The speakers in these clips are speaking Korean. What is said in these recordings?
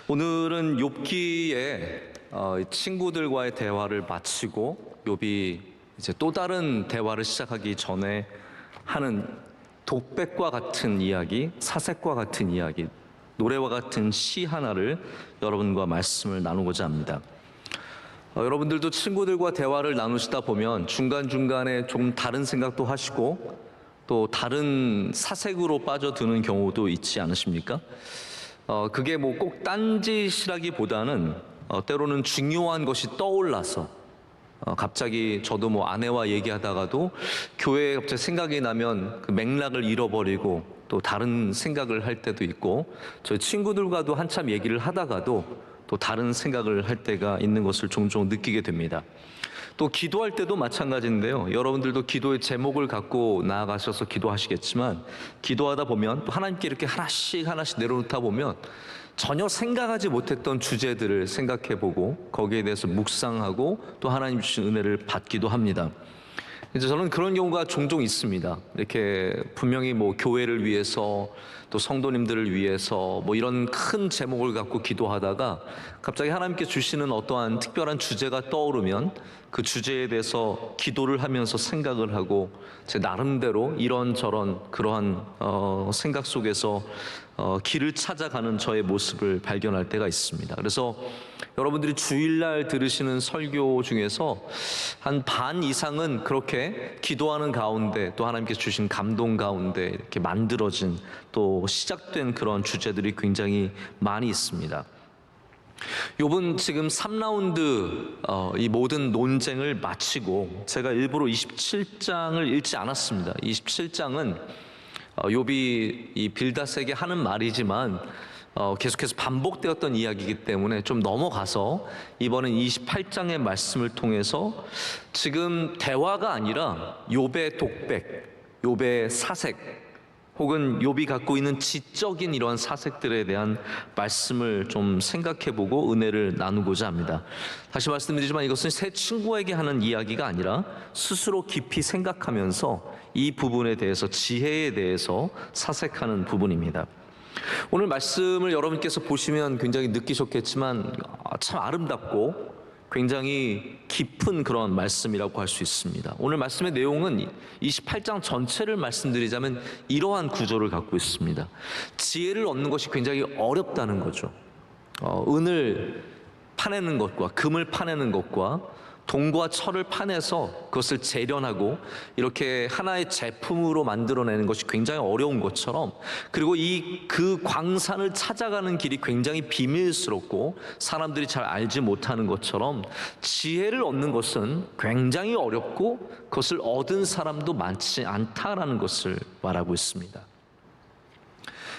오늘은 욥기의 친구들과의 대화를 마치고 욥이 이제 또 다른 대화를 시작하기 전에 하는 독백과 같은 이야기, 사색과 같은 이야기, 노래와 같은 시 하나를 여러분과 말씀을 나누고자 합니다. 여러분들도 친구들과 대화를 나누시다 보면 중간중간에 좀 다른 생각도 하시고 또 다른 사색으로 빠져드는 경우도 있지 않으십니까? 그게 뭐 꼭 딴짓이라기보다는 때로는 중요한 것이 떠올라서 갑자기 저도 뭐 아내와 얘기하다가도 교회에 갑자기 생각이 나면 그 맥락을 잃어버리고 또 다른 생각을 할 때도 있고, 저희 친구들과도 한참 얘기를 하다가도 또 다른 생각을 할 때가 있는 것을 종종 느끼게 됩니다. 또 기도할 때도 마찬가지인데요. 여러분들도 기도의 제목을 갖고 나아가셔서 기도하시겠지만, 기도하다 보면 또 하나님께 이렇게 하나씩 내려놓다 보면 전혀 생각하지 못했던 주제들을 생각해보고 거기에 대해서 묵상하고 또 하나님 주신 은혜를 받기도 합니다. 이제 저는 그런 경우가 종종 있습니다. 이렇게 분명히 뭐 교회를 위해서 또 성도님들을 위해서 뭐 이런 큰 제목을 갖고 기도하다가 갑자기 하나님께 주시는 어떠한 특별한 주제가 떠오르면 그 주제에 대해서 기도를 하면서 생각을 하고 제 나름대로 이런저런 그러한 생각 속에서 길을 찾아가는 저의 모습을 발견할 때가 있습니다. 그래서 여러분들이 주일날 들으시는 설교 중에서 한 반 이상은 그렇게 기도하는 가운데 또 하나님께서 주신 감동 가운데 이렇게 만들어진 또 시작된 그런 주제들이 굉장히 많이 있습니다. 욥은 지금 3라운드 이 모든 논쟁을 마치고, 제가 일부러 27장을 읽지 않았습니다. 27장은 욥이 이 빌닷에게 하는 말이지만 계속해서 반복되었던 이야기이기 때문에 좀 넘어가서 이번엔 28장의 말씀을 통해서 지금 대화가 아니라 욥의 독백, 욥의 사색, 혹은 욥이 갖고 있는 지적인 이러한 사색들에 대한 말씀을 좀 생각해보고 은혜를 나누고자 합니다. 다시 말씀드리지만 이것은 새 친구에게 하는 이야기가 아니라 스스로 깊이 생각하면서 이 부분에 대해서, 지혜에 대해서 사색하는 부분입니다. 오늘 말씀을 여러분께서 보시면 굉장히 느끼셨겠지만 참 아름답고 굉장히 깊은 그런 말씀이라고 할 수 있습니다. 오늘 말씀의 내용은 28장 전체를 말씀드리자면 이러한 구조를 갖고 있습니다. 지혜를 얻는 것이 굉장히 어렵다는 거죠. 은을 파내는 것과 금을 파내는 것과 동과 철을 파내서 그것을 재련하고 이렇게 하나의 제품으로 만들어내는 것이 굉장히 어려운 것처럼, 그리고 그 광산을 찾아가는 길이 굉장히 비밀스럽고 사람들이 잘 알지 못하는 것처럼 지혜를 얻는 것은 굉장히 어렵고 그것을 얻은 사람도 많지 않다라는 것을 말하고 있습니다.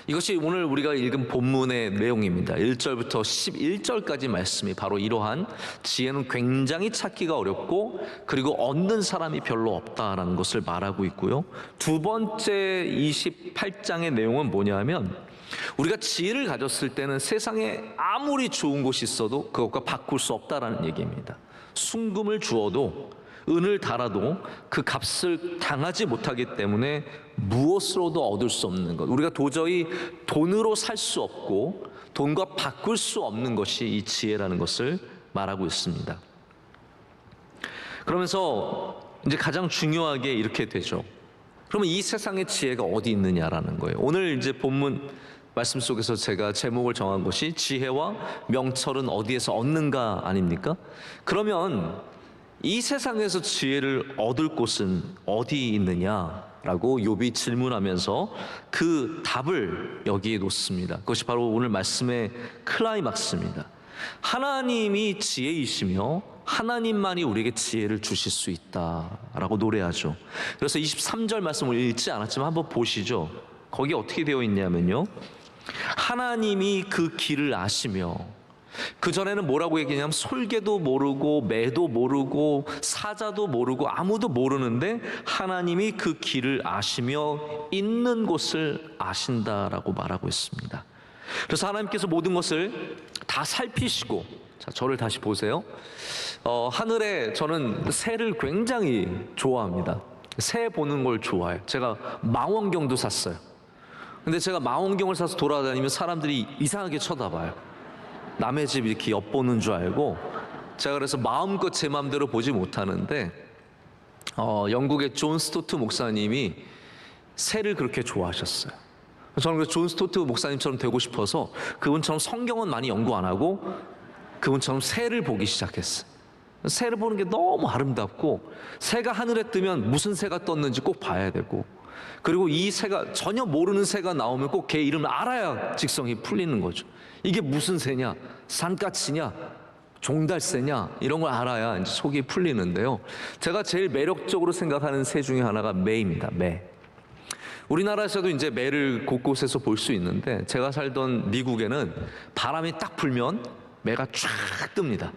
이것이 오늘 우리가 읽은 본문의 내용입니다. 1절부터 11절까지 말씀이 바로 이러한 지혜는 굉장히 찾기가 어렵고 그리고 얻는 사람이 별로 없다라는 것을 말하고 있고요. 두 번째 28장의 내용은 뭐냐 하면, 우리가 지혜를 가졌을 때는 세상에 아무리 좋은 곳이 있어도 그것과 바꿀 수 없다라는 얘기입니다. 순금을 주어도 은을 달아도 그 값을 당하지 못하기 때문에 무엇으로도 얻을 수 없는 것, 우리가 도저히 돈으로 살 수 없고 돈과 바꿀 수 없는 것이 이 지혜라는 것을 말하고 있습니다. 그러면서 이제 가장 중요하게 이렇게 되죠. 그러면 이 세상의 지혜가 어디 있느냐라는 거예요. 오늘 이제 본문 말씀 속에서 제가 제목을 정한 것이 지혜와 명철은 어디에서 얻는가 아닙니까? 그러면 이 세상에서 지혜를 얻을 곳은 어디 있느냐라고 욥이 질문하면서 그 답을 여기에 놓습니다. 그것이 바로 오늘 말씀의 클라이막스입니다. 하나님이 지혜이시며 하나님만이 우리에게 지혜를 주실 수 있다라고 노래하죠. 그래서 23절 말씀을 읽지 않았지만 한번 보시죠. 거기 어떻게 되어 있냐면요, 하나님이 그 길을 아시며, 그전에는 뭐라고 얘기했냐면 솔개도 모르고 매도 모르고 사자도 모르고 아무도 모르는데 하나님이 그 길을 아시며 있는 곳을 아신다라고 말하고 있습니다. 그래서 하나님께서 모든 것을 다 살피시고, 자, 저를 다시 보세요. 하늘에, 저는 새를 굉장히 좋아합니다. 새 보는 걸 좋아해요. 제가 망원경도 샀어요. 근데 제가 망원경을 사서 돌아다니면 사람들이 이상하게 쳐다봐요. 남의 집 이렇게 엿보는 줄 알고 제가 그래서 마음껏 제 마음대로 보지 못하는데 영국의 존 스토트 목사님이 새를 그렇게 좋아하셨어요. 저는 그래서 존 스토트 목사님처럼 되고 싶어서 그분처럼 성경은 많이 연구 안 하고 그분처럼 새를 보기 시작했어요. 새를 보는 게 너무 아름답고 새가 하늘에 뜨면 무슨 새가 떴는지 꼭 봐야 되고 그리고 이 새가 전혀 모르는 새가 나오면 꼭 걔 이름을 알아야 직성이 풀리는 거죠. 이게 무슨 새냐, 산까치냐, 종달새냐 이런 걸 알아야 이제 속이 풀리는데요. 제가 제일 매력적으로 생각하는 새 중에 하나가 매입니다. 매. 우리나라에서도 이제 매를 곳곳에서 볼 수 있는데 제가 살던 미국에는 바람이 딱 불면 매가 쫙 뜹니다.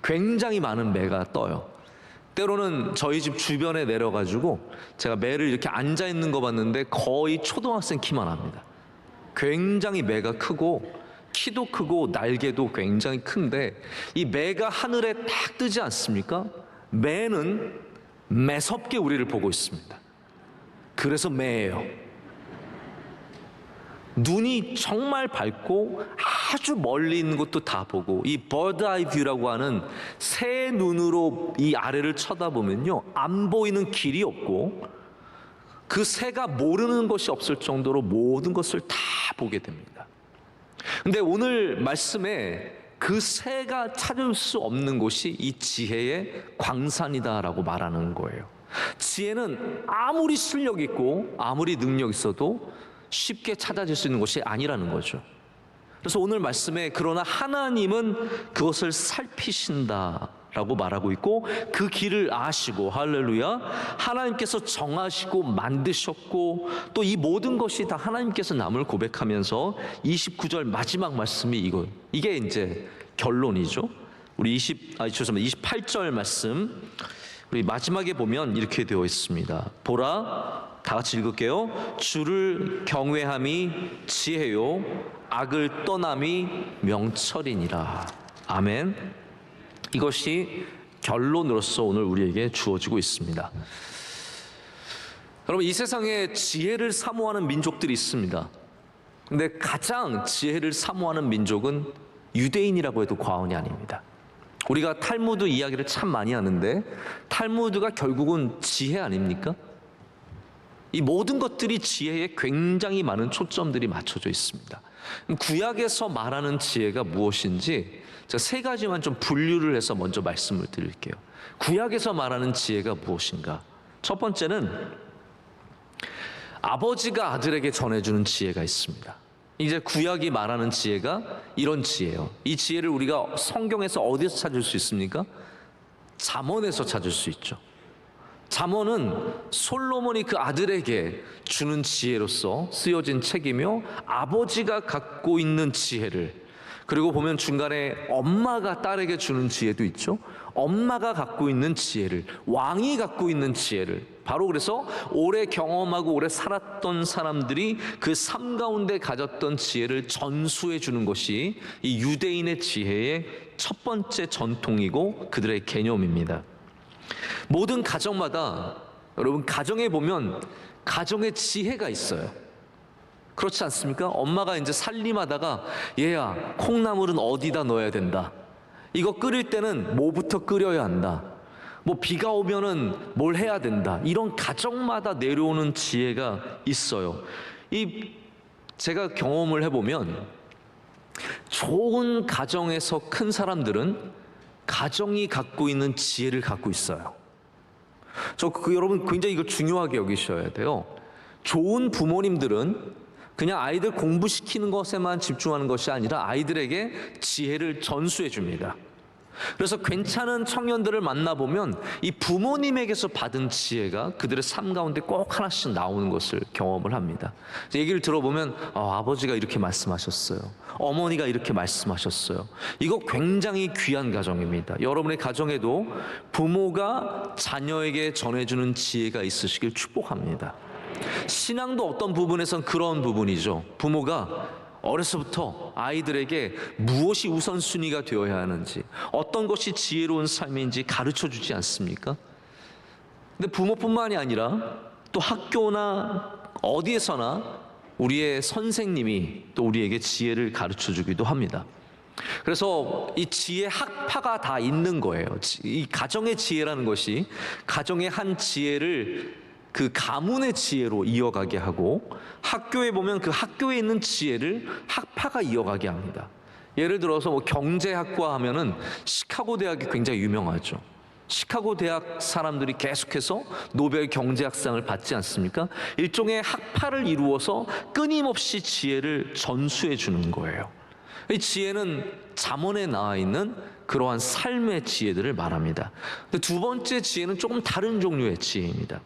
굉장히 많은 매가 떠요. 때로는 저희 집 주변에 내려가지고 제가 매를 이렇게 앉아 있는 거 봤는데 거의 초등학생 키만 합니다. 굉장히 매가 크고 키도 크고 날개도 굉장히 큰데 이 매가 하늘에 딱 뜨지 않습니까? 매는 매섭게 우리를 보고 있습니다. 그래서 매예요. 눈이 정말 밝고 아주 멀리 있는 것도 다 보고 이 버드 아이 뷰라고 하는 새 눈으로 이 아래를 쳐다보면요 안 보이는 길이 없고 그 새가 모르는 것이 없을 정도로 모든 것을 다 보게 됩니다. 근데 오늘 말씀에 그 새가 찾을 수 없는 곳이 이 지혜의 광산이다라고 말하는 거예요. 지혜는 아무리 실력 있고 아무리 능력 있어도 쉽게 찾아질 수 있는 것이 아니라는 거죠. 그래서 오늘 말씀에 그러나 하나님은 그것을 살피신다라고 말하고 있고 그 길을 아시고 할렐루야 하나님께서 정하시고 만드셨고 또 이 모든 것이 다 하나님께서 남을 고백하면서 29절 마지막 말씀이 이게 이제 결론이죠. 우리 28절 말씀 우리 마지막에 보면 이렇게 되어 있습니다. 보라 다 같이 읽을게요. 주를 경외함이 지혜요 악을 떠남이 명철이니라. 아멘. 이것이 결론으로서 오늘 우리에게 주어지고 있습니다. 여러분 이 세상에 지혜를 사모하는 민족들이 있습니다. 근데 가장 지혜를 사모하는 민족은 유대인이라고 해도 과언이 아닙니다. 우리가 탈무드 이야기를 참 많이 하는데 탈무드가 결국은 지혜 아닙니까? 이 모든 것들이 지혜에 굉장히 많은 초점들이 맞춰져 있습니다. 구약에서 말하는 지혜가 무엇인지 제가 세 가지만 좀 분류를 해서 먼저 말씀을 드릴게요. 구약에서 말하는 지혜가 무엇인가? 첫 번째는 아버지가 아들에게 전해주는 지혜가 있습니다. 이제 구약이 말하는 지혜가 이런 지혜예요. 이 지혜를 우리가 성경에서 어디서 찾을 수 있습니까? 잠언에서 찾을 수 있죠. 잠언은 솔로몬이 그 아들에게 주는 지혜로서 쓰여진 책이며 아버지가 갖고 있는 지혜를 그리고 보면 중간에 엄마가 딸에게 주는 지혜도 있죠. 엄마가 갖고 있는 지혜를 왕이 갖고 있는 지혜를 바로 그래서 오래 경험하고 오래 살았던 사람들이 그 삶 가운데 가졌던 지혜를 전수해 주는 것이 이 유대인의 지혜의 첫 번째 전통이고 그들의 개념입니다. 모든 가정마다 여러분 가정에 보면 가정의 지혜가 있어요. 그렇지 않습니까? 엄마가 이제 살림하다가 얘야 콩나물은 어디다 넣어야 된다. 이거 끓일 때는 뭐부터 끓여야 한다. 뭐 비가 오면은 뭘 해야 된다. 이런 가정마다 내려오는 지혜가 있어요. 제가 경험을 해보면 좋은 가정에서 큰 사람들은 가정이 갖고 있는 지혜를 갖고 있어요. 여러분 굉장히 이거 중요하게 여기셔야 돼요. 좋은 부모님들은 그냥 아이들 공부시키는 것에만 집중하는 것이 아니라 아이들에게 지혜를 전수해 줍니다. 그래서 괜찮은 청년들을 만나보면 이 부모님에게서 받은 지혜가 그들의 삶 가운데 꼭 하나씩 나오는 것을 경험을 합니다. 얘기를 들어보면 아버지가 이렇게 말씀하셨어요. 어머니가 이렇게 말씀하셨어요. 이거 굉장히 귀한 가정입니다. 여러분의 가정에도 부모가 자녀에게 전해주는 지혜가 있으시길 축복합니다. 신앙도 어떤 부분에선 그런 부분이죠. 부모가 어려서부터 아이들에게 무엇이 우선순위가 되어야 하는지 어떤 것이 지혜로운 삶인지 가르쳐주지 않습니까? 근데 부모뿐만이 아니라 또 학교나 어디에서나 우리의 선생님이 또 우리에게 지혜를 가르쳐주기도 합니다. 그래서 이 지혜 학파가 다 있는 거예요. 이 가정의 지혜라는 것이 가정의 한 지혜를 그 가문의 지혜로 이어가게 하고, 학교에 보면 그 학교에 있는 지혜를 학파가 이어가게 합니다. 예를 들어서 뭐 경제학과 하면은 시카고 대학이 굉장히 유명하죠. 시카고 대학 사람들이 계속해서 노벨 경제학상을 받지 않습니까? 일종의 학파를 이루어서 끊임없이 지혜를 전수해 주는 거예요. 이 지혜는 잠언에 나와 있는 그러한 삶의 지혜들을 말합니다. 근데 두 번째 지혜는 조금 다른 종류의 지혜입니다.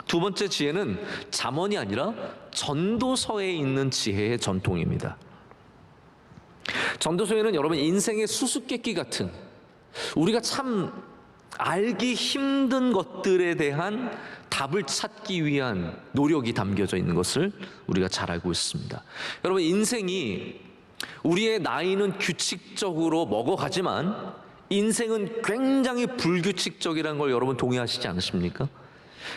두 번째 지혜는 잠언이 아니라 전도서에 있는 지혜의 전통입니다. 전도서에는 여러분 인생의 수수께끼 같은, 우리가 참 알기 힘든 것들에 대한 답을 찾기 위한 노력이 담겨져 있는 것을 우리가 잘 알고 있습니다. 여러분, 인생이, 우리의 나이는 규칙적으로 먹어가지만 인생은 굉장히 불규칙적이라는 걸 여러분 동의하시지 않으십니까?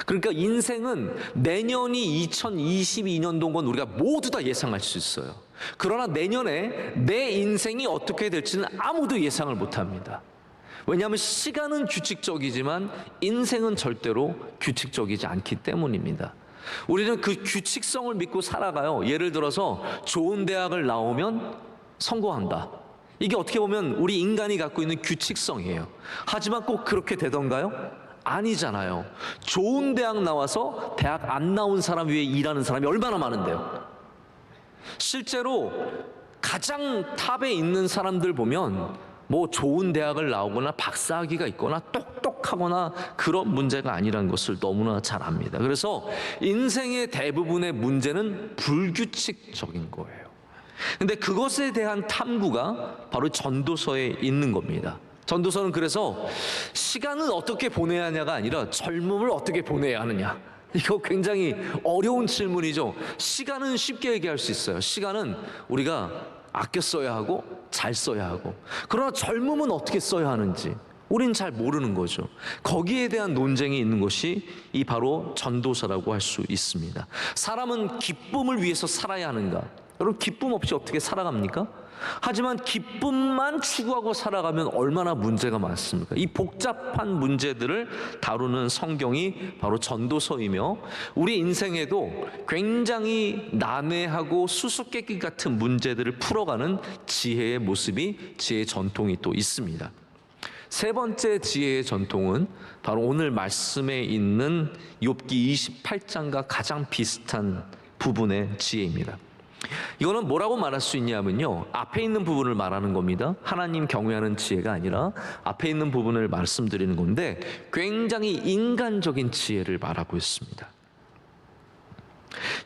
그러니까 인생은 내년이 2022년도인 건 우리가 모두 다 예상할 수 있어요. 그러나 내년에 내 인생이 어떻게 될지는 아무도 예상을 못합니다. 왜냐하면 시간은 규칙적이지만 인생은 절대로 규칙적이지 않기 때문입니다. 우리는 그 규칙성을 믿고 살아가요. 예를 들어서 좋은 대학을 나오면 성공한다. 이게 어떻게 보면 우리 인간이 갖고 있는 규칙성이에요. 하지만 꼭 그렇게 되던가요? 아니잖아요. 좋은 대학 나와서 대학 안 나온 사람 위에 일하는 사람이 얼마나 많은데요. 실제로 가장 탑에 있는 사람들 보면 뭐 좋은 대학을 나오거나 박사학위가 있거나 똑똑하거나 그런 문제가 아니라는 것을 너무나 잘 압니다. 그래서 인생의 대부분의 문제는 불규칙적인 거예요. 근데 그것에 대한 탐구가 바로 전도서에 있는 겁니다. 전도서는 그래서 시간을 어떻게 보내야 하냐가 아니라 젊음을 어떻게 보내야 하느냐, 이거 굉장히 어려운 질문이죠. 시간은 쉽게 얘기할 수 있어요. 시간은 우리가 아껴 써야 하고 잘 써야 하고, 그러나 젊음은 어떻게 써야 하는지 우린 잘 모르는 거죠. 거기에 대한 논쟁이 있는 것이 이 바로 전도서라고 할 수 있습니다. 사람은 기쁨을 위해서 살아야 하는가? 여러분, 기쁨 없이 어떻게 살아갑니까? 하지만 기쁨만 추구하고 살아가면 얼마나 문제가 많습니까? 이 복잡한 문제들을 다루는 성경이 바로 전도서이며, 우리 인생에도 굉장히 난해하고 수수께끼 같은 문제들을 풀어가는 지혜의 모습이, 지혜의 전통이 또 있습니다. 세 번째 지혜의 전통은 바로 오늘 말씀에 있는 욥기 28장과 가장 비슷한 부분의 지혜입니다. 이거는 뭐라고 말할 수 있냐면요, 앞에 있는 부분을 말하는 겁니다. 하나님 경외하는 지혜가 아니라 앞에 있는 부분을 말씀드리는 건데, 굉장히 인간적인 지혜를 말하고 있습니다.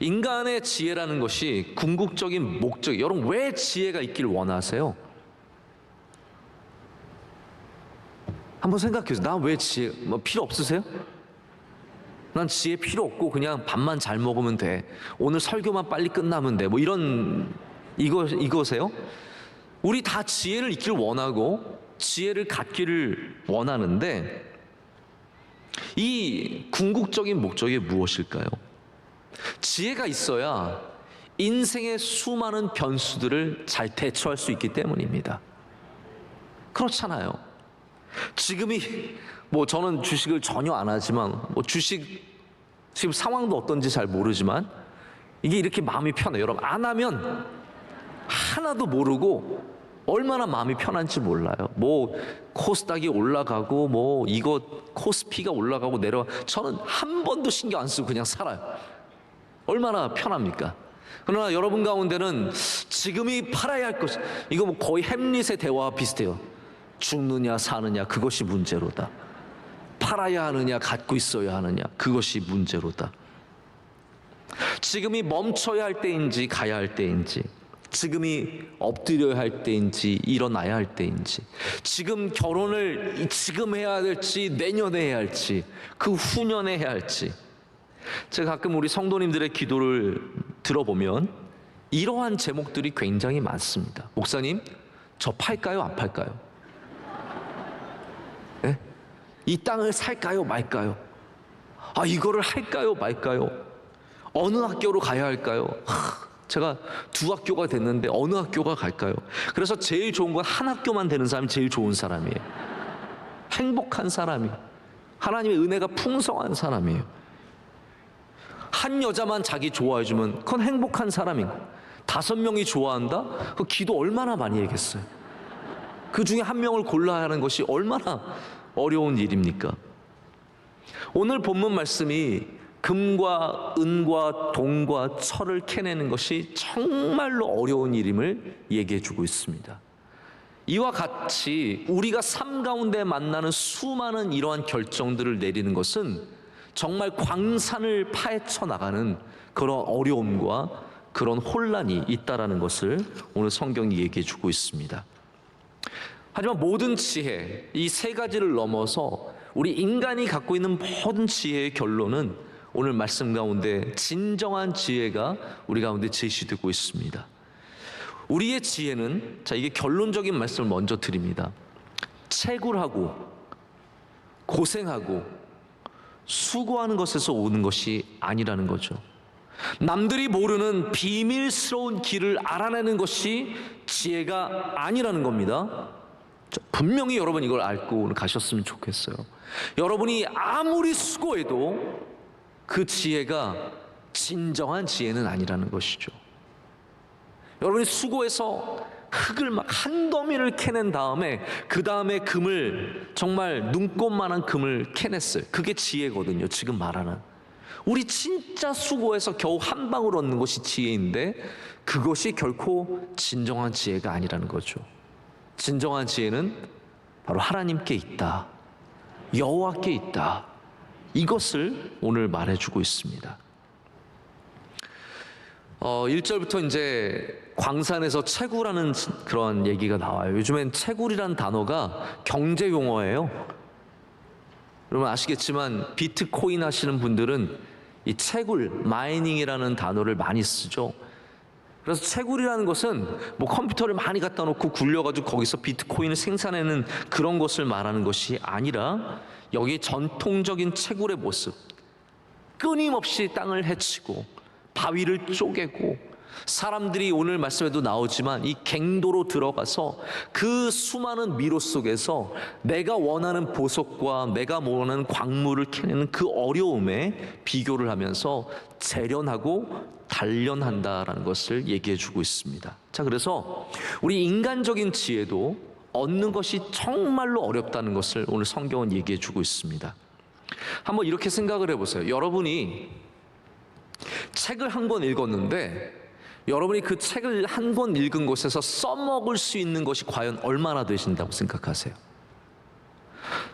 인간의 지혜라는 것이 궁극적인 목적, 여러분 왜 지혜가 있길 원하세요? 한번 생각해보세요. 나 왜 지혜 필요 없으세요? 난 지혜 필요 없고 그냥 밥만 잘 먹으면 돼, 오늘 설교만 빨리 끝나면 돼, 뭐 이런 이거세요? 우리 다 지혜를 잊길 원하고 지혜를 갖기를 원하는데, 이 궁극적인 목적이 무엇일까요? 지혜가 있어야 인생의 수많은 변수들을 잘 대처할 수 있기 때문입니다. 그렇잖아요. 지금이 뭐 저는 주식을 전혀 안 하지만 뭐 주식 지금 상황도 어떤지 잘 모르지만 이게 이렇게 마음이 편해요. 여러분, 안 하면 하나도 모르고 얼마나 마음이 편한지 몰라요. 뭐 코스닥이 올라가고 뭐 이거 코스피가 올라가고 내려와, 저는 한 번도 신경 안 쓰고 그냥 살아요. 얼마나 편합니까? 그러나 여러분 가운데는 지금이 팔아야 할 것, 이거 뭐 거의 햄릿의 대화와 비슷해요. 죽느냐 사느냐 그것이 문제로다. 팔아야 하느냐 갖고 있어야 하느냐 그것이 문제로다. 지금이 멈춰야 할 때인지 가야 할 때인지, 지금이 엎드려야 할 때인지 일어나야 할 때인지, 지금 결혼을 지금 해야 될지 내년에 해야 할지 그 후년에 해야 할지. 제가 가끔 우리 성도님들의 기도를 들어보면 이러한 제목들이 굉장히 많습니다. 목사님, 저 팔까요 안 팔까요? 네? 이 땅을 살까요 말까요? 이거를 할까요 말까요? 어느 학교로 가야 할까요? 제가 두 학교가 됐는데 어느 학교가 갈까요? 그래서 제일 좋은 건 한 학교만 되는 사람이 제일 좋은 사람이에요. 행복한 사람이, 하나님의 은혜가 풍성한 사람이에요. 한 여자만 자기 좋아해주면 그건 행복한 사람인 거예요. 5명이 좋아한다? 그 기도 얼마나 많이 해겠어요. 그 중에 한 명을 골라야 하는 것이 얼마나 어려운 일입니까? 오늘 본문 말씀이 금과 은과 동과 철을 캐내는 것이 정말로 어려운 일임을 얘기해 주고 있습니다. 이와 같이 우리가 삶 가운데 만나는 수많은 이러한 결정들을 내리는 것은 정말 광산을 파헤쳐 나가는 그런 어려움과 그런 혼란이 있다라는 것을 오늘 성경이 얘기해 주고 있습니다. 하지만 모든 지혜, 이 세 가지를 넘어서 우리 인간이 갖고 있는 모든 지혜의 결론은 오늘 말씀 가운데 진정한 지혜가 우리 가운데 제시되고 있습니다. 우리의 지혜는, 자, 이게 결론적인 말씀을 먼저 드립니다. 채굴하고 고생하고 수고하는 것에서 오는 것이 아니라는 거죠. 남들이 모르는 비밀스러운 길을 알아내는 것이 지혜가 아니라는 겁니다. 분명히 여러분 이걸 알고 가셨으면 좋겠어요. 여러분이 아무리 수고해도 그 지혜가 진정한 지혜는 아니라는 것이죠. 여러분이 수고해서 흙을 막 한 더미를 캐낸 다음에 그 다음에 금을, 정말 눈꼽만한 금을 캐냈어요. 그게 지혜거든요. 지금 말하는 우리 진짜 수고해서 겨우 한 방울 얻는 것이 지혜인데 그것이 결코 진정한 지혜가 아니라는 거죠. 진정한 지혜는 바로 하나님께 있다, 여호와께 있다, 이것을 오늘 말해주고 있습니다. 1절부터 이제 광산에서 채굴하는 그런 얘기가 나와요. 요즘엔 채굴이란 단어가 경제 용어예요. 여러분 아시겠지만 비트코인 하시는 분들은 이 채굴, 마이닝이라는 단어를 많이 쓰죠. 그래서 채굴이라는 것은 뭐 컴퓨터를 많이 갖다 놓고 굴려가지고 거기서 비트코인을 생산하는 그런 것을 말하는 것이 아니라 여기 전통적인 채굴의 모습, 끊임없이 땅을 헤치고 바위를 쪼개고 사람들이 오늘 말씀에도 나오지만 이 갱도로 들어가서 그 수많은 미로 속에서 내가 원하는 보석과 내가 원하는 광물을 캐내는 그 어려움에 비교를 하면서 재련하고 단련한다라는 것을 얘기해 주고 있습니다. 자, 그래서 우리 인간적인 지혜도 얻는 것이 정말로 어렵다는 것을 오늘 성경은 얘기해 주고 있습니다. 한번 이렇게 생각을 해보세요. 여러분이 책을 한 권 읽었는데 여러분이 그 책을 한 권 읽은 곳에서 써먹을 수 있는 것이 과연 얼마나 되신다고 생각하세요?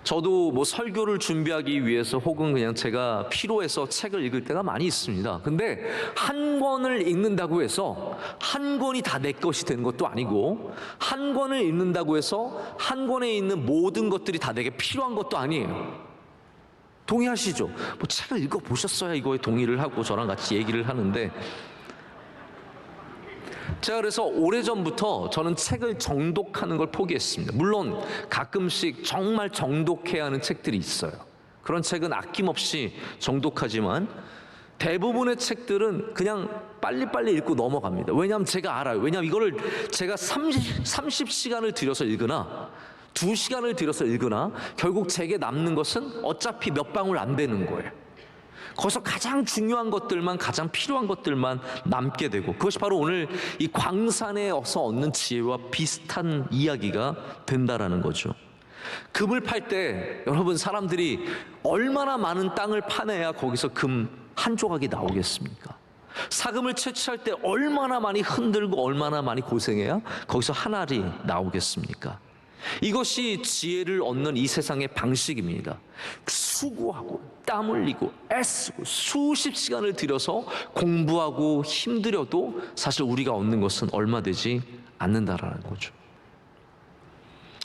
저도 뭐 설교를 준비하기 위해서 혹은 그냥 제가 필요해서 책을 읽을 때가 많이 있습니다. 근데 한 권을 읽는다고 해서 한 권이 다 내 것이 되는 것도 아니고 한 권을 읽는다고 해서 한 권에 있는 모든 것들이 다 내게 필요한 것도 아니에요. 동의하시죠? 뭐 책을 읽어보셨어야 이거에 동의를 하고 저랑 같이 얘기를 하는데, 제가 그래서 오래전부터 저는 책을 정독하는 걸 포기했습니다. 물론 가끔씩 정말 정독해야 하는 책들이 있어요. 그런 책은 아낌없이 정독하지만 대부분의 책들은 그냥 빨리빨리 읽고 넘어갑니다. 왜냐하면 제가 알아요. 왜냐하면 이거를 제가 30시간을 들여서 읽으나 2시간을 들여서 읽으나 결국 제게 남는 것은 어차피 몇 방울 안 되는 거예요. 거기서 가장 중요한 것들만, 가장 필요한 것들만 남게 되고, 그것이 바로 오늘 이 광산에서 얻는 지혜와 비슷한 이야기가 된다라는 거죠. 금을 팔 때 여러분, 사람들이 얼마나 많은 땅을 파내야 거기서 금 한 조각이 나오겠습니까? 사금을 채취할 때 얼마나 많이 흔들고 얼마나 많이 고생해야 거기서 한 알이 나오겠습니까? 이것이 지혜를 얻는 이 세상의 방식입니다. 수고하고 땀 흘리고 애쓰고 수십 시간을 들여서 공부하고 힘들여도 사실 우리가 얻는 것은 얼마 되지 않는다라는 거죠.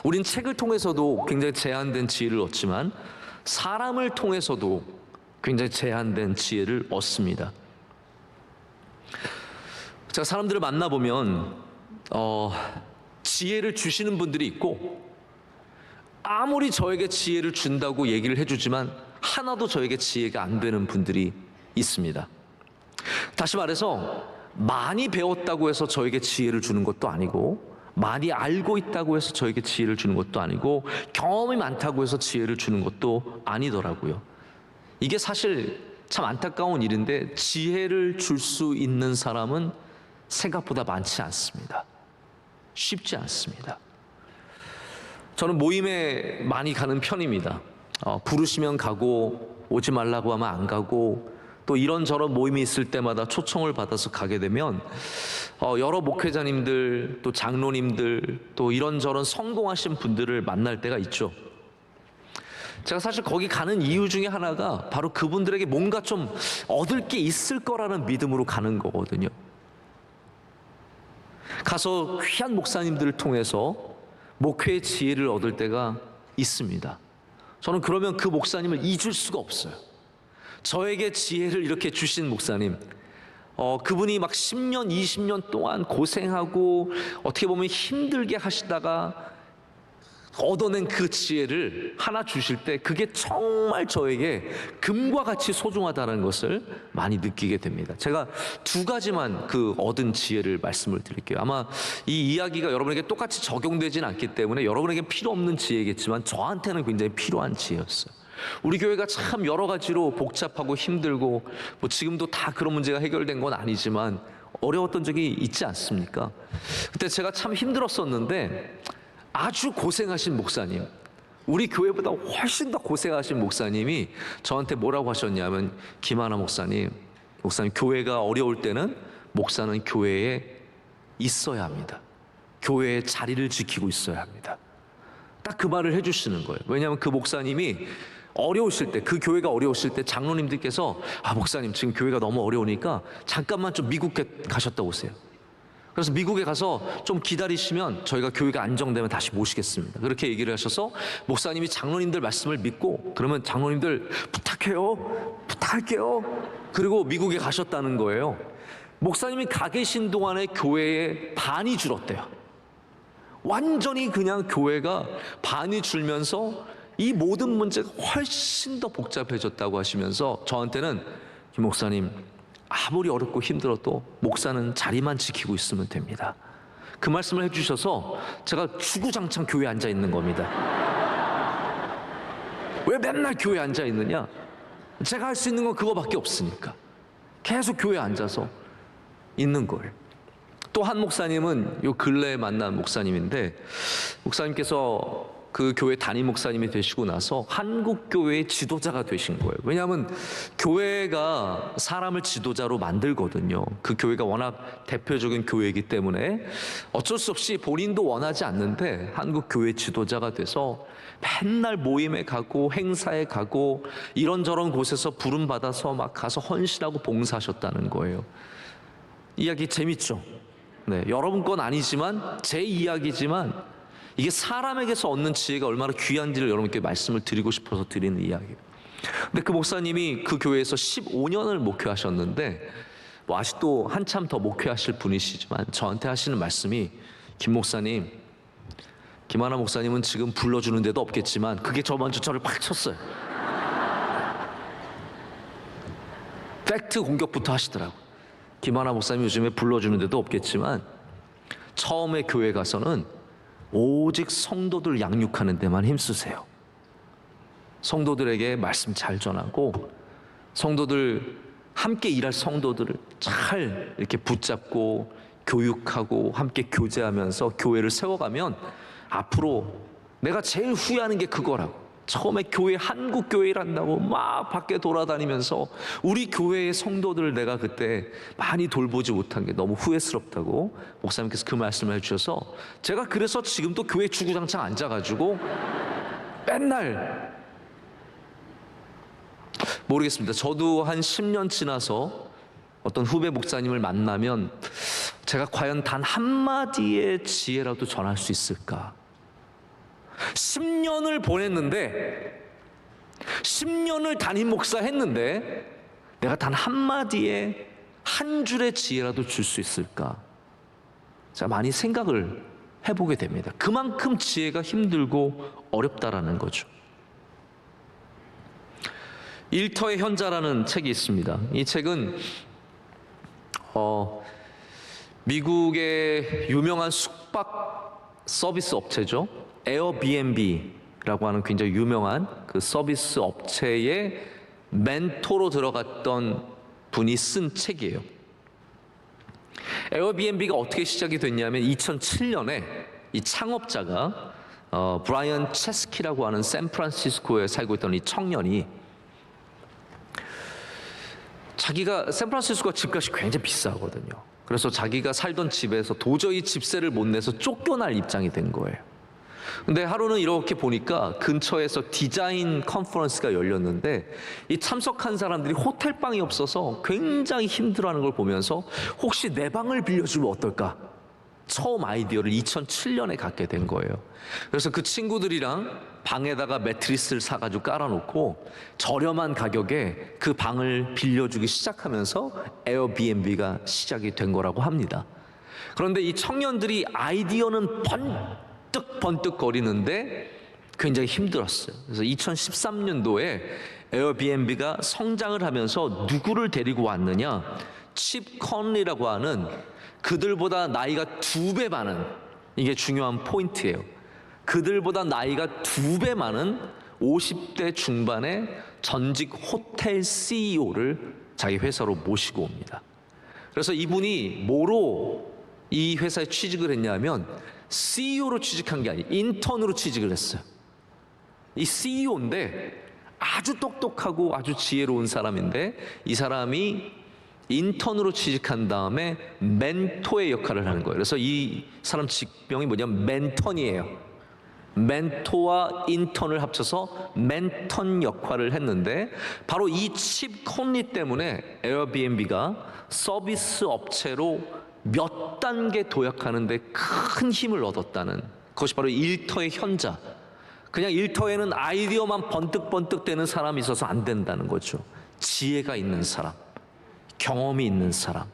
우린 책을 통해서도 굉장히 제한된 지혜를 얻지만 사람을 통해서도 굉장히 제한된 지혜를 얻습니다. 제가 사람들을 만나보면 지혜를 주시는 분들이 있고, 아무리 저에게 지혜를 준다고 얘기를 해주지만 하나도 저에게 지혜가 안 되는 분들이 있습니다. 다시 말해서 많이 배웠다고 해서 저에게 지혜를 주는 것도 아니고, 많이 알고 있다고 해서 저에게 지혜를 주는 것도 아니고, 경험이 많다고 해서 지혜를 주는 것도 아니더라고요. 이게 사실 참 안타까운 일인데, 지혜를 줄 수 있는 사람은 생각보다 많지 않습니다. 쉽지 않습니다. 저는 모임에 많이 가는 편입니다. 부르시면 가고, 오지 말라고 하면 안 가고, 또 이런저런 모임이 있을 때마다 초청을 받아서 가게 되면 여러 목회자님들, 또 장로님들, 또 이런저런 성공하신 분들을 만날 때가 있죠. 제가 사실 거기 가는 이유 중에 하나가 바로 그분들에게 뭔가 좀 얻을 게 있을 거라는 믿음으로 가는 거거든요. 가서 귀한 목사님들을 통해서 목회의 지혜를 얻을 때가 있습니다. 저는 그러면 그 목사님을 잊을 수가 없어요. 저에게 지혜를 이렇게 주신 목사님, 그분이 막 10년, 20년 동안 고생하고 어떻게 보면 힘들게 하시다가 얻어낸 그 지혜를 하나 주실 때 그게 정말 저에게 금과 같이 소중하다는 것을 많이 느끼게 됩니다. 제가 두 가지만 그 얻은 지혜를 말씀을 드릴게요. 아마 이 이야기가 여러분에게 똑같이 적용되진 않기 때문에 여러분에게 필요 없는 지혜겠지만 저한테는 굉장히 필요한 지혜였어요. 우리 교회가 참 여러 가지로 복잡하고 힘들고 뭐 지금도 다 그런 문제가 해결된 건 아니지만 어려웠던 적이 있지 않습니까? 그때 제가 참 힘들었었는데 아주 고생하신 목사님, 우리 교회보다 훨씬 더 고생하신 목사님이 저한테 뭐라고 하셨냐면, 김하나 목사님, 교회가 어려울 때는 목사는 교회에 있어야 합니다. 교회의 자리를 지키고 있어야 합니다. 딱 그 말을 해주시는 거예요. 왜냐하면 그 목사님이 어려우실 때, 그 교회가 어려우실 때 장로님들께서 목사님 지금 교회가 너무 어려우니까 잠깐만 좀 미국에 가셨다 오세요. 그래서 미국에 가서 좀 기다리시면 저희가 교회가 안정되면 다시 모시겠습니다. 그렇게 얘기를 하셔서 목사님이 장로님들 말씀을 믿고, 그러면 장로님들 부탁할게요. 그리고 미국에 가셨다는 거예요. 목사님이 가 계신 동안에 교회의 반이 줄었대요. 완전히 그냥 교회가 반이 줄면서 이 모든 문제가 훨씬 더 복잡해졌다고 하시면서 저한테는, 김 목사님, 아무리 어렵고 힘들어도 목사는 자리만 지키고 있으면 됩니다. 그 말씀을 해주셔서 제가 주구장창 교회에 앉아 있는 겁니다. 왜 맨날 교회에 앉아 있느냐? 제가 할 수 있는 건 그거밖에 없으니까 계속 교회에 앉아서 있는 거예요. 또 한 목사님은 요 근래에 만난 목사님인데, 목사님께서 그 교회 담임 목사님이 되시고 나서 한국 교회의 지도자가 되신 거예요. 왜냐하면 교회가 사람을 지도자로 만들거든요. 그 교회가 워낙 대표적인 교회이기 때문에 어쩔 수 없이 본인도 원하지 않는데 한국 교회 지도자가 돼서 맨날 모임에 가고 행사에 가고 이런저런 곳에서 부름 받아서 막 가서 헌신하고 봉사하셨다는 거예요. 이야기 재밌죠? 네, 여러분 건 아니지만 제 이야기지만 이게 사람에게서 얻는 지혜가 얼마나 귀한지를 여러분께 말씀을 드리고 싶어서 드리는 이야기예요. 근데 그 목사님이 그 교회에서 15년을 목회하셨는데, 뭐 아직도 한참 더 목회하실 분이시지만 저한테 하시는 말씀이, 김 목사님, 김하나 목사님은 지금 불러주는 데도 없겠지만, 그게 저 먼저 저를 팍 쳤어요. 팩트 공격부터 하시더라고. 김하나 목사님 요즘에 불러주는 데도 없겠지만 처음에 교회 가서는 오직 성도들 양육하는 데만 힘쓰세요. 성도들에게 말씀 잘 전하고, 성도들 함께 일할 성도들을 잘 이렇게 붙잡고 교육하고 함께 교제하면서 교회를 세워가면 앞으로 내가 제일 후회하는 게 그거라고. 처음에 교회, 한국 교회 일한다고 막 밖에 돌아다니면서 우리 교회의 성도들을 내가 그때 많이 돌보지 못한 게 너무 후회스럽다고 목사님께서 그 말씀을 해주셔서, 제가 그래서 지금도 교회 주구장창 앉아가지고 맨날, 모르겠습니다. 저도 한 10년 지나서 어떤 후배 목사님을 만나면 제가 과연 단 한마디의 지혜라도 전할 수 있을까? 10년을 보냈는데, 10년을 담임 목사 했는데 내가 단 한마디의 한 줄의 지혜라도 줄 수 있을까? 제가 많이 생각을 해보게 됩니다. 그만큼 지혜가 힘들고 어렵다라는 거죠. 일터의 현자라는 책이 있습니다. 이 책은 미국의 유명한 숙박 서비스 업체죠. 에어비앤비라고 하는 굉장히 유명한 그 서비스 업체의 멘토로 들어갔던 분이 쓴 책이에요. 에어비앤비가 어떻게 시작이 됐냐면 2007년에 이 창업자가 브라이언 체스키라고 하는 샌프란시스코에 살고 있던 이 청년이 자기가 샌프란시스코가 집값이 굉장히 비싸거든요. 그래서 자기가 살던 집에서 도저히 집세를 못 내서 쫓겨날 입장이 된 거예요. 근데 하루는 이렇게 보니까 근처에서 디자인 컨퍼런스가 열렸는데 이 참석한 사람들이 호텔방이 없어서 굉장히 힘들어하는 걸 보면서 혹시 내 방을 빌려주면 어떨까? 처음 아이디어를 2007년에 갖게 된 거예요. 그래서 그 친구들이랑 방에다가 매트리스를 사가지고 깔아놓고 저렴한 가격에 그 방을 빌려주기 시작하면서 에어비앤비가 시작이 된 거라고 합니다. 그런데 이 청년들이 아이디어는 번뜩번뜩거리는데 굉장히 힘들었어요. 그래서 2013년도에 에어비앤비가 성장을 하면서 누구를 데리고 왔느냐? 칩 컨리라고 하는 그들보다 나이가 2배 많은, 이게 중요한 포인트예요. 그들보다 나이가 2배 많은 50대 중반의 전직 호텔 CEO를 자기 회사로 모시고 옵니다. 그래서 이분이 뭐로 이 회사에 취직을 했냐면 CEO로 취직한 게 아니에요. 인턴으로 취직을 했어요. 이 CEO인데 아주 똑똑하고 아주 지혜로운 사람인데 이 사람이 인턴으로 취직한 다음에 멘토의 역할을 하는 거예요. 그래서 이 사람 직명이 뭐냐면 멘턴이에요. 멘토와 인턴을 합쳐서 멘턴 역할을 했는데 바로 이 칩 컨리 때문에 에어비앤비가 서비스 업체로 몇 단계 도약하는데 큰 힘을 얻었다는 그것이 바로 일터의 현자. 그냥 일터에는 아이디어만 번뜩번뜩대는 사람이 있어서 안 된다는 거죠. 지혜가 있는 사람, 경험이 있는 사람,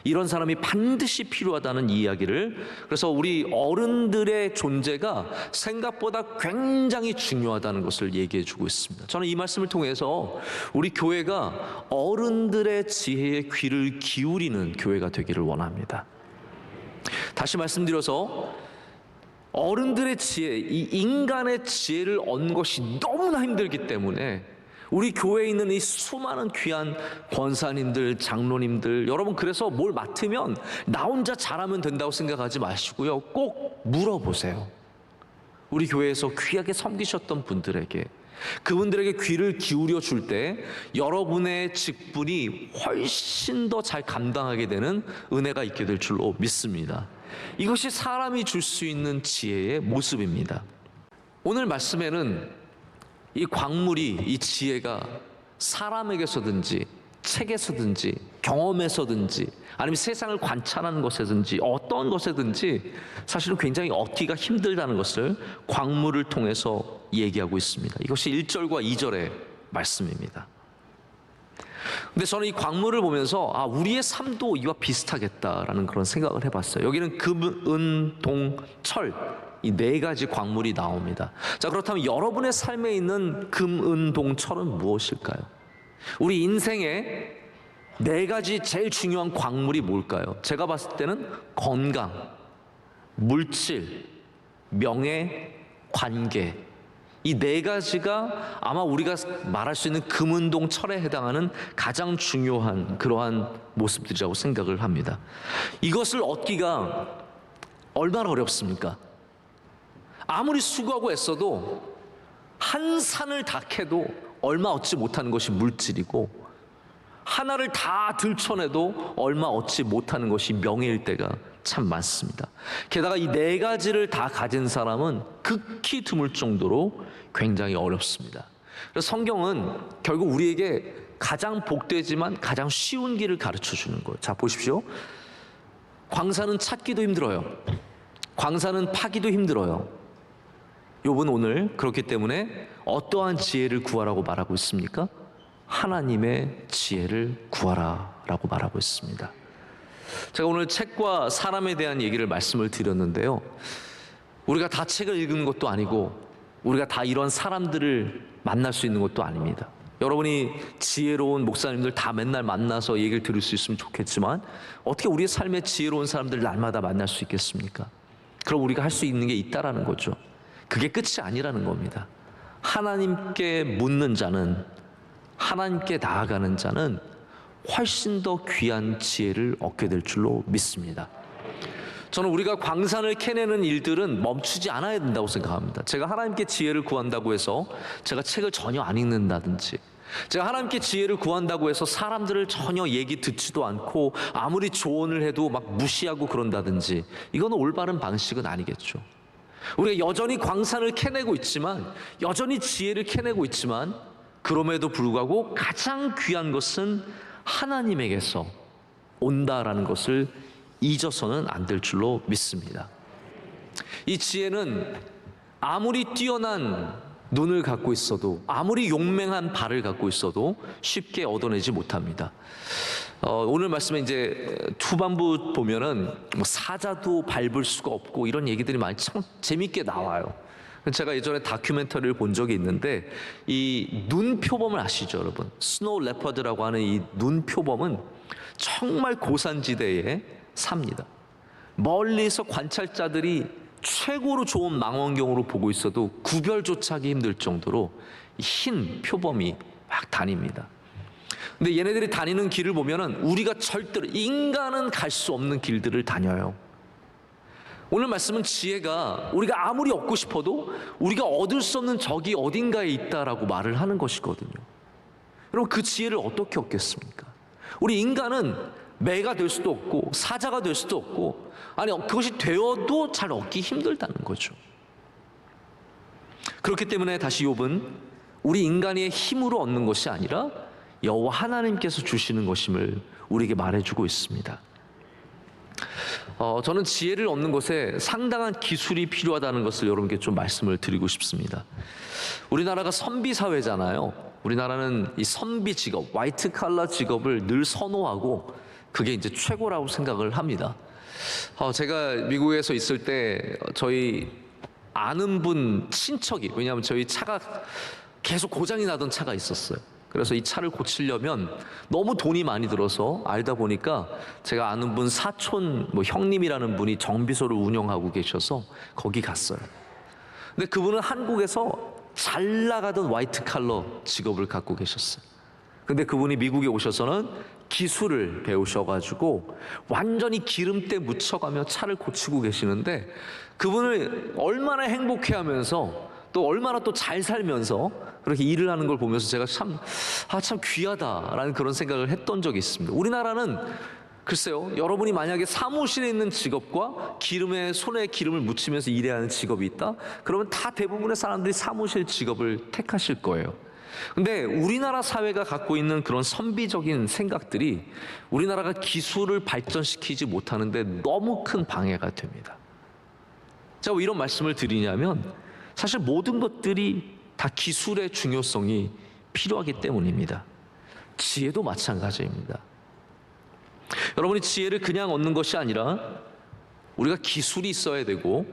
이런 사람이 반드시 필요하다는 이야기를, 그래서 우리 어른들의 존재가 생각보다 굉장히 중요하다는 것을 얘기해 주고 있습니다. 저는 이 말씀을 통해서 우리 교회가 어른들의 지혜에 귀를 기울이는 교회가 되기를 원합니다. 다시 말씀드려서 어른들의 지혜, 이 인간의 지혜를 얻는 것이 너무나 힘들기 때문에 우리 교회에 있는 이 수많은 귀한 권사님들, 장로님들, 여러분 그래서 뭘 맡으면 나 혼자 잘하면 된다고 생각하지 마시고요. 꼭 물어보세요. 우리 교회에서 귀하게 섬기셨던 분들에게, 그분들에게 귀를 기울여 줄 때 여러분의 직분이 훨씬 더 잘 감당하게 되는 은혜가 있게 될 줄로 믿습니다. 이것이 사람이 줄 수 있는 지혜의 모습입니다. 오늘 말씀에는 이 광물이, 이 지혜가 사람에게서든지 책에서든지 경험에서든지 아니면 세상을 관찰하는 것에든지 어떤 것에든지 사실은 굉장히 얻기가 힘들다는 것을 광물을 통해서 얘기하고 있습니다. 이것이 1절과 2절의 말씀입니다. 근데 저는 이 광물을 보면서 우리의 삶도 이와 비슷하겠다라는 그런 생각을 해봤어요. 여기는 금, 은, 동, 철, 이 네 가지 광물이 나옵니다. 자, 그렇다면 여러분의 삶에 있는 금, 은, 동, 철은 무엇일까요? 우리 인생에 네 가지 제일 중요한 광물이 뭘까요? 제가 봤을 때는 건강, 물질, 명예, 관계, 이 네 가지가 아마 우리가 말할 수 있는 금, 은, 동, 철에 해당하는 가장 중요한 그러한 모습들이라고 생각을 합니다. 이것을 얻기가 얼마나 어렵습니까? 아무리 수고하고 애써도 한 산을 다 캐도 얼마 얻지 못하는 것이 물질이고, 하나를 다 들춰내도 얼마 얻지 못하는 것이 명예일 때가 참 많습니다. 게다가 이 네 가지를 다 가진 사람은 극히 드물 정도로 굉장히 어렵습니다. 그래서 성경은 결국 우리에게 가장 복되지만 가장 쉬운 길을 가르쳐 주는 거예요. 자, 보십시오. 광산은 찾기도 힘들어요. 광산은 파기도 힘들어요. 욥은 오늘 그렇기 때문에 어떠한 지혜를 구하라고 말하고 있습니까? 하나님의 지혜를 구하라라고 말하고 있습니다. 제가 오늘 책과 사람에 대한 얘기를 말씀을 드렸는데요. 우리가 다 책을 읽는 것도 아니고 우리가 다 이런 사람들을 만날 수 있는 것도 아닙니다. 여러분이 지혜로운 목사님들 다 맨날 만나서 얘기를 들을 수 있으면 좋겠지만 어떻게 우리의 삶에 지혜로운 사람들을 날마다 만날 수 있겠습니까? 그럼 우리가 할 수 있는 게 있다라는 거죠. 그게 끝이 아니라는 겁니다. 하나님께 묻는 자는, 하나님께 나아가는 자는 훨씬 더 귀한 지혜를 얻게 될 줄로 믿습니다. 저는 우리가 광산을 캐내는 일들은 멈추지 않아야 된다고 생각합니다. 제가 하나님께 지혜를 구한다고 해서 제가 책을 전혀 안 읽는다든지, 제가 하나님께 지혜를 구한다고 해서 사람들을 전혀 얘기 듣지도 않고 아무리 조언을 해도 막 무시하고 그런다든지, 이거는 올바른 방식은 아니겠죠. 우리가 여전히 광산을 캐내고 있지만, 여전히 지혜를 캐내고 있지만, 그럼에도 불구하고 가장 귀한 것은 하나님에게서 온다라는 것을 잊어서는 안 될 줄로 믿습니다. 이 지혜는 아무리 뛰어난 눈을 갖고 있어도, 아무리 용맹한 발을 갖고 있어도 쉽게 얻어내지 못합니다. 오늘 말씀에 이제 후반부 보면은 뭐 사자도 밟을 수가 없고 이런 얘기들이 많이 참 재밌게 나와요. 제가 예전에 다큐멘터리를 본 적이 있는데, 이 눈표범을 아시죠, 여러분? 스노우 레퍼드라고 하는 이 눈표범은 정말 고산지대에 삽니다. 멀리서 관찰자들이 최고로 좋은 망원경으로 보고 있어도 구별조차 하기 힘들 정도로 흰 표범이 막 다닙니다. 근데 얘네들이 다니는 길을 보면은 우리가 절대로, 인간은 갈 수 없는 길들을 다녀요. 오늘 말씀은 지혜가 우리가 아무리 얻고 싶어도 우리가 얻을 수 없는 적이 어딘가에 있다라고 말을 하는 것이거든요. 여러분, 그 지혜를 어떻게 얻겠습니까? 우리 인간은 매가 될 수도 없고 사자가 될 수도 없고, 아니 그것이 되어도 잘 얻기 힘들다는 거죠. 그렇기 때문에 다시 욥은 우리 인간의 힘으로 얻는 것이 아니라 여호와 하나님께서 주시는 것임을 우리에게 말해주고 있습니다. 저는 지혜를 얻는 것에 상당한 기술이 필요하다는 것을 여러분께 좀 말씀을 드리고 싶습니다. 우리나라가 선비 사회잖아요. 우리나라는 이 선비 직업, 화이트 칼라 직업을 늘 선호하고 그게 이제 최고라고 생각을 합니다. 제가 미국에서 있을 때 저희 아는 분 친척이, 왜냐하면 저희 차가 계속 고장이 나던 차가 있었어요. 그래서 이 차를 고치려면 너무 돈이 많이 들어서, 알다 보니까 제가 아는 분 사촌 뭐 형님이라는 분이 정비소를 운영하고 계셔서 거기 갔어요. 근데 그분은 한국에서 잘 나가던 화이트 칼러 직업을 갖고 계셨어요. 근데 그분이 미국에 오셔서는 기술을 배우셔가지고 완전히 기름때 묻혀가며 차를 고치고 계시는데, 그분을 얼마나 행복해하면서 또 얼마나 또 잘 살면서 그렇게 일을 하는 걸 보면서 제가 참 귀하다라는 그런 생각을 했던 적이 있습니다. 우리나라는 글쎄요, 여러분이 만약에 사무실에 있는 직업과 손에 기름을 묻히면서 일해야 하는 직업이 있다? 그러면 다 대부분의 사람들이 사무실 직업을 택하실 거예요. 근데 우리나라 사회가 갖고 있는 그런 선비적인 생각들이 우리나라가 기술을 발전시키지 못하는데 너무 큰 방해가 됩니다. 제가 왜 이런 말씀을 드리냐면, 사실 모든 것들이 다 기술의 중요성이 필요하기 때문입니다. 지혜도 마찬가지입니다. 여러분이 지혜를 그냥 얻는 것이 아니라 우리가 기술이 있어야 되고,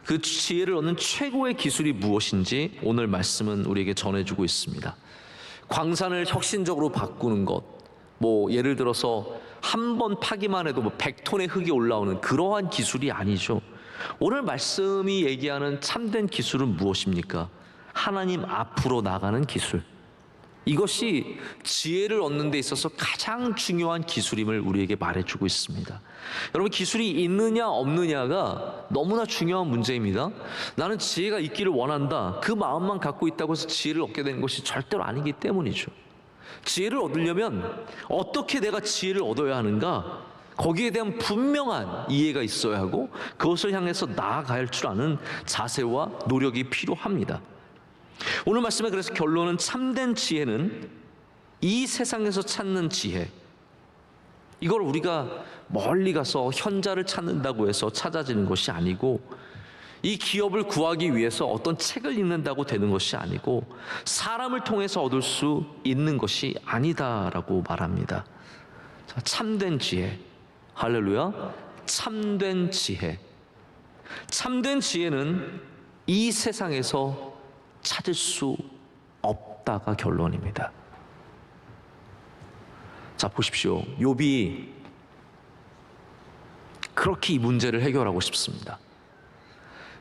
그 지혜를 얻는 최고의 기술이 무엇인지 오늘 말씀은 우리에게 전해주고 있습니다. 광산을 혁신적으로 바꾸는 것, 뭐 예를 들어서 한 번 파기만 해도 뭐 100톤의 흙이 올라오는 그러한 기술이 아니죠. 오늘 말씀이 얘기하는 참된 기술은 무엇입니까? 하나님 앞으로 나가는 기술. 이것이 지혜를 얻는 데 있어서 가장 중요한 기술임을 우리에게 말해주고 있습니다. 여러분, 기술이 있느냐 없느냐가 너무나 중요한 문제입니다. 나는 지혜가 있기를 원한다, 그 마음만 갖고 있다고 해서 지혜를 얻게 되는 것이 절대로 아니기 때문이죠. 지혜를 얻으려면 어떻게 내가 지혜를 얻어야 하는가, 거기에 대한 분명한 이해가 있어야 하고 그것을 향해서 나아갈 줄 아는 자세와 노력이 필요합니다. 오늘 말씀에 그래서 결론은, 참된 지혜는 이 세상에서 찾는 지혜, 이걸 우리가 멀리 가서 현자를 찾는다고 해서 찾아지는 것이 아니고, 이 기업을 구하기 위해서 어떤 책을 읽는다고 되는 것이 아니고, 사람을 통해서 얻을 수 있는 것이 아니다라고 말합니다. 자, 참된 지혜, 할렐루야. 참된 지혜. 참된 지혜는 이 세상에서 찾을 수 없다가 결론입니다. 자, 보십시오. 욥이 그렇게 이 문제를 해결하고 싶습니다.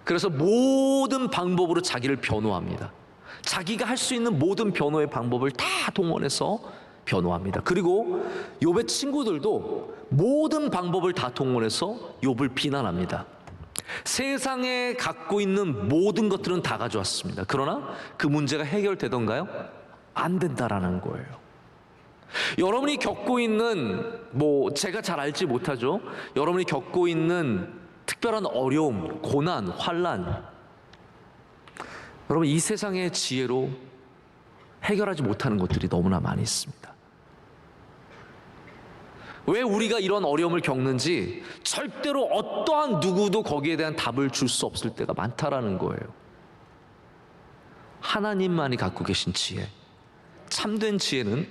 그래서 모든 방법으로 자기를 변호합니다. 자기가 할 수 있는 모든 변호의 방법을 다 동원해서 변호합니다. 그리고 욥의 친구들도 모든 방법을 다 동원해서 욥을 비난합니다. 세상에 갖고 있는 모든 것들은 다 가져왔습니다. 그러나 그 문제가 해결되던가요? 안 된다라는 거예요. 여러분이 겪고 있는, 제가 잘 알지 못하죠. 여러분이 겪고 있는 특별한 어려움, 고난, 환난, 여러분 이 세상의 지혜로 해결하지 못하는 것들이 너무나 많이 있습니다. 왜 우리가 이런 어려움을 겪는지 절대로 어떠한 누구도 거기에 대한 답을 줄 수 없을 때가 많다라는 거예요. 하나님만이 갖고 계신 지혜, 참된 지혜는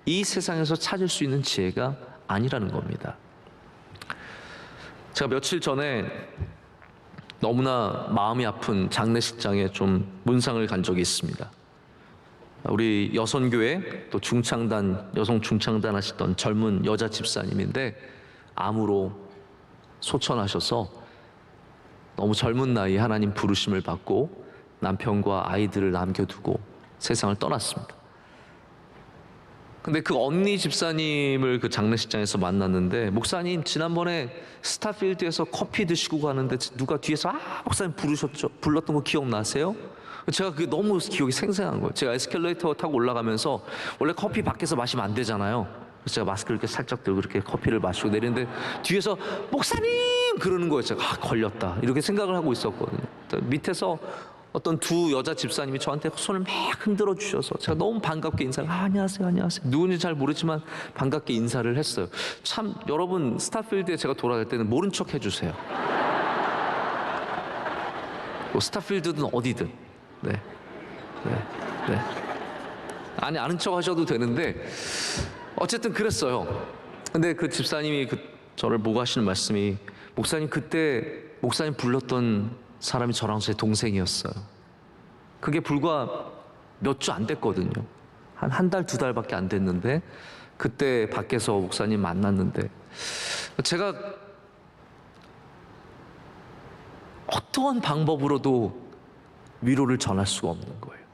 이 세상에서 찾을 수 있는 지혜가 아니라는 겁니다. 제가 며칠 전에 너무나 마음이 아픈 장례식장에 좀 문상을 간 적이 있습니다. 우리 여선교회 또 중창단, 여성 중창단 하시던 젊은 여자 집사님인데 암으로 소천하셔서 너무 젊은 나이에 하나님 부르심을 받고 남편과 아이들을 남겨두고 세상을 떠났습니다. 근데 그 언니 집사님을 그 장례식장에서 만났는데, 목사님 지난번에 스타필드에서 커피 드시고 가는데 누가 뒤에서 목사님 불렀던 거 기억나세요? 제가 그게 너무 기억이 생생한 거예요. 제가 에스컬레이터 타고 올라가면서 원래 커피 밖에서 마시면 안 되잖아요. 그래서 제가 마스크를 이렇게 살짝 들고 이렇게 커피를 마시고 내리는데 뒤에서 목사님 그러는 거예요. 제가 걸렸다 이렇게 생각을 하고 있었거든요. 밑에서 어떤 두 여자 집사님이 저한테 손을 막 흔들어 주셔서 제가 너무 반갑게 인사를, 안녕하세요, 안녕하세요. 누군지 잘 모르지만 반갑게 인사를 했어요. 참 여러분 스타필드에 제가 돌아갈 때는 모른 척 해주세요. 스타필드든 어디든. 네. 아니 아는 척 하셔도 되는데 어쨌든 그랬어요. 근데 그 집사님이 저를 보고 하시는 말씀이, 목사님 그때 목사님 불렀던 사람이 저랑 제 동생이었어요. 그게 불과 몇 주 안 됐거든요. 한 달, 두 달밖에 안 됐는데 그때 밖에서 목사님 만났는데 제가 어떠한 방법으로도 위로를 전할 수가 없는 거예요.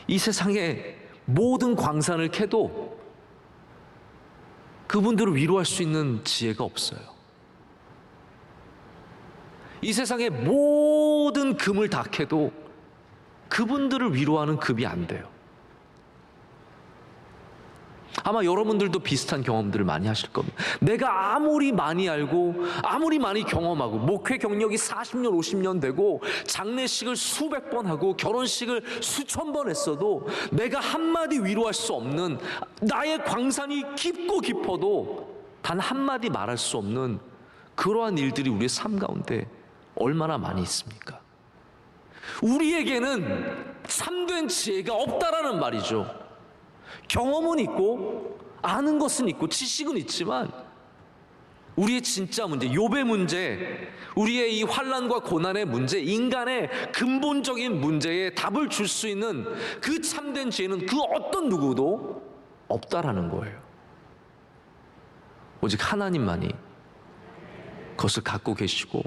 이 세상에 모든 광산을 캐도 그분들을 위로할 수 있는 지혜가 없어요. 이 세상에 모든 금을 다 캐도 그분들을 위로하는 금이 안 돼요. 아마 여러분들도 비슷한 경험들을 많이 하실 겁니다. 내가 아무리 많이 알고 아무리 많이 경험하고 목회 경력이 40년 50년 되고 장례식을 수백 번 하고 결혼식을 수천 번 했어도 내가 한마디 위로할 수 없는, 나의 광산이 깊고 깊어도 단 한마디 말할 수 없는 그러한 일들이 우리의 삶 가운데 얼마나 많이 있습니까? 우리에게는 참된 지혜가 없다라는 말이죠. 경험은 있고 아는 것은 있고 지식은 있지만 우리의 진짜 문제, 욥의 문제, 우리의 이 환난과 고난의 문제, 인간의 근본적인 문제에 답을 줄 수 있는 그 참된 지혜는 그 어떤 누구도 없다라는 거예요. 오직 하나님만이 그것을 갖고 계시고,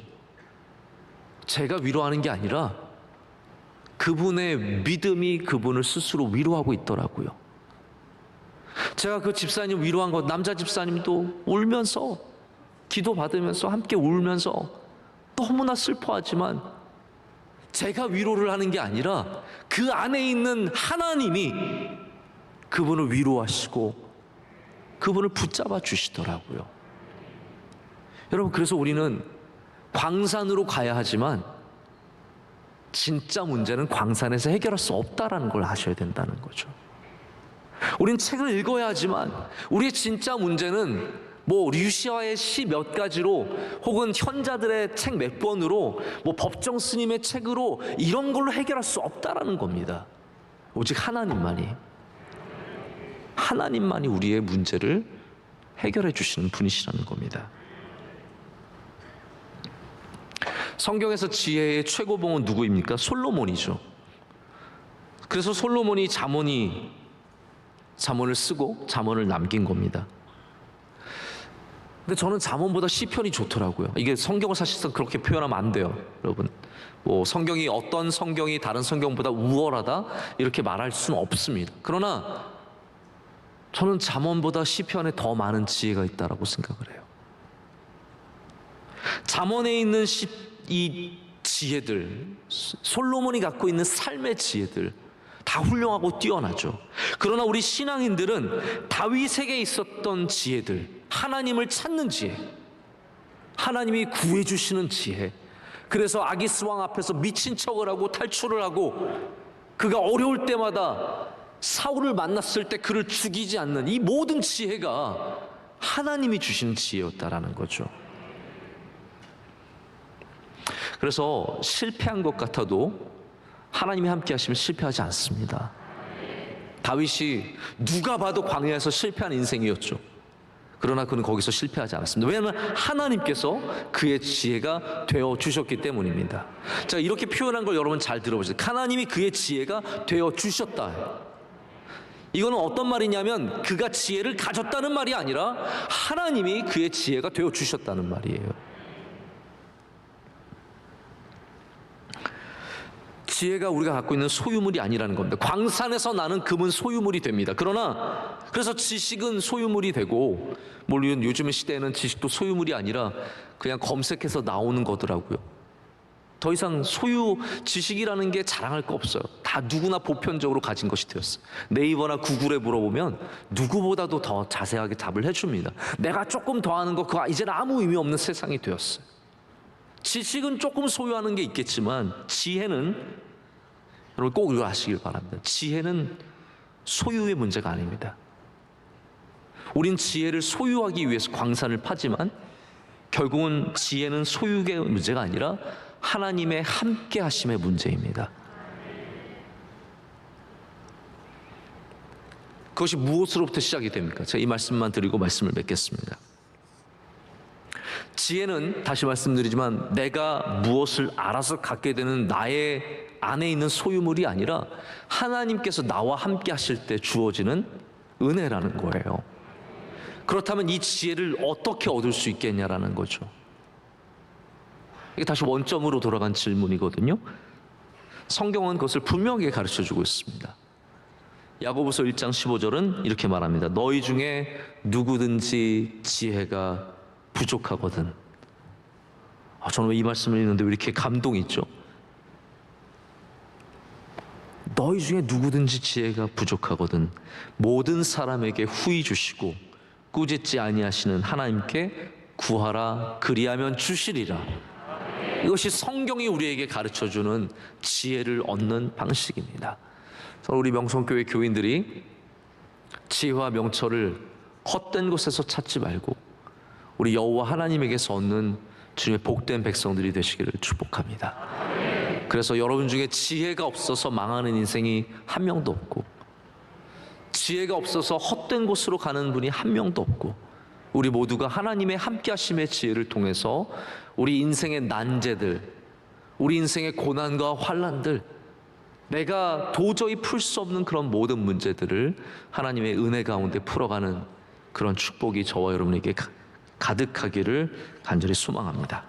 제가 위로하는 게 아니라 그분의 믿음이 그분을 스스로 위로하고 있더라고요. 제가 그 집사님 위로한 것, 남자 집사님도 울면서 기도받으면서 함께 울면서 너무나 슬퍼하지만 제가 위로를 하는 게 아니라 그 안에 있는 하나님이 그분을 위로하시고 그분을 붙잡아 주시더라고요. 여러분, 그래서 우리는 광산으로 가야 하지만 진짜 문제는 광산에서 해결할 수 없다라는 걸 아셔야 된다는 거죠. 우린 책을 읽어야 하지만 우리의 진짜 문제는 류시아의 시 몇 가지로 혹은 현자들의 책 몇 권으로 법정 스님의 책으로 이런 걸로 해결할 수 없다라는 겁니다. 오직 하나님만이 우리의 문제를 해결해 주시는 분이시라는 겁니다. 성경에서 지혜의 최고봉은 누구입니까? 솔로몬이죠. 그래서 솔로몬이 잠언을 쓰고 잠언을 남긴 겁니다. 근데 저는 잠언보다 시편이 좋더라고요. 이게 성경을 사실상 그렇게 표현하면 안 돼요, 여러분. 뭐 어떤 성경이 다른 성경보다 우월하다 이렇게 말할 수는 없습니다. 그러나 저는 잠언보다 시편에 더 많은 지혜가 있다라고 생각을 해요. 잠언에 있는 이 지혜들, 솔로몬이 갖고 있는 삶의 지혜들 다 훌륭하고 뛰어나죠. 그러나 우리 신앙인들은 다윗에게 있었던 지혜들, 하나님을 찾는 지혜, 하나님이 구해주시는 지혜, 그래서 아기스 왕 앞에서 미친 척을 하고 탈출을 하고 그가 어려울 때마다 사울을 만났을 때 그를 죽이지 않는 이 모든 지혜가 하나님이 주시는 지혜였다라는 거죠. 그래서 실패한 것 같아도 하나님이 함께 하시면 실패하지 않습니다. 다윗이 누가 봐도 광야에서 실패한 인생이었죠. 그러나 그는 거기서 실패하지 않았습니다. 왜냐하면 하나님께서 그의 지혜가 되어 주셨기 때문입니다. 자, 이렇게 표현한 걸 여러분 잘 들어보세요. 하나님이 그의 지혜가 되어 주셨다. 이거는 어떤 말이냐면 그가 지혜를 가졌다는 말이 아니라 하나님이 그의 지혜가 되어 주셨다는 말이에요. 지혜가 우리가 갖고 있는 소유물이 아니라는 겁니다. 광산에서 나는 금은 소유물이 됩니다. 그래서 지식은 소유물이 되고, 물론 요즘 시대에는 지식도 소유물이 아니라 그냥 검색해서 나오는 거더라고요. 더 이상 지식이라는 게 자랑할 거 없어요. 다 누구나 보편적으로 가진 것이 되었어요. 네이버나 구글에 물어보면 누구보다도 더 자세하게 답을 해줍니다. 내가 조금 더 하는 거 그거 이제는 아무 의미 없는 세상이 되었어요. 지식은 조금 소유하는 게 있겠지만 지혜는, 여러분 꼭 이거 아시길 바랍니다. 지혜는 소유의 문제가 아닙니다. 우린 지혜를 소유하기 위해서 광산을 파지만 결국은 지혜는 소유의 문제가 아니라 하나님의 함께 하심의 문제입니다. 그것이 무엇으로부터 시작이 됩니까? 제가 이 말씀만 드리고 말씀을 맺겠습니다. 지혜는 다시 말씀드리지만 내가 무엇을 알아서 갖게 되는 나의 안에 있는 소유물이 아니라 하나님께서 나와 함께 하실 때 주어지는 은혜라는 거예요. 그렇다면 이 지혜를 어떻게 얻을 수 있겠냐라는 거죠. 이게 다시 원점으로 돌아간 질문이거든요. 성경은 그것을 분명하게 가르쳐주고 있습니다. 야고보서 1장 15절은 이렇게 말합니다. 너희 중에 누구든지 지혜가 부족하거든. 저는 왜 이 말씀을 읽는데 왜 이렇게 감동이 있죠? 너희 중에 누구든지 지혜가 부족하거든 모든 사람에게 후히 주시고 꾸짖지 아니하시는 하나님께 구하라 그리하면 주시리라. 이것이 성경이 우리에게 가르쳐주는 지혜를 얻는 방식입니다. 우리 명성교회 교인들이 지혜와 명철을 헛된 곳에서 찾지 말고 우리 여호와 하나님에게서 얻는 주님의 복된 백성들이 되시기를 축복합니다. 그래서 여러분 중에 지혜가 없어서 망하는 인생이 한 명도 없고, 지혜가 없어서 헛된 곳으로 가는 분이 한 명도 없고, 우리 모두가 하나님의 함께 하심의 지혜를 통해서 우리 인생의 난제들, 우리 인생의 고난과 환난들, 내가 도저히 풀 수 없는 그런 모든 문제들을 하나님의 은혜 가운데 풀어가는 그런 축복이 저와 여러분에게 가득하기를 간절히 소망합니다.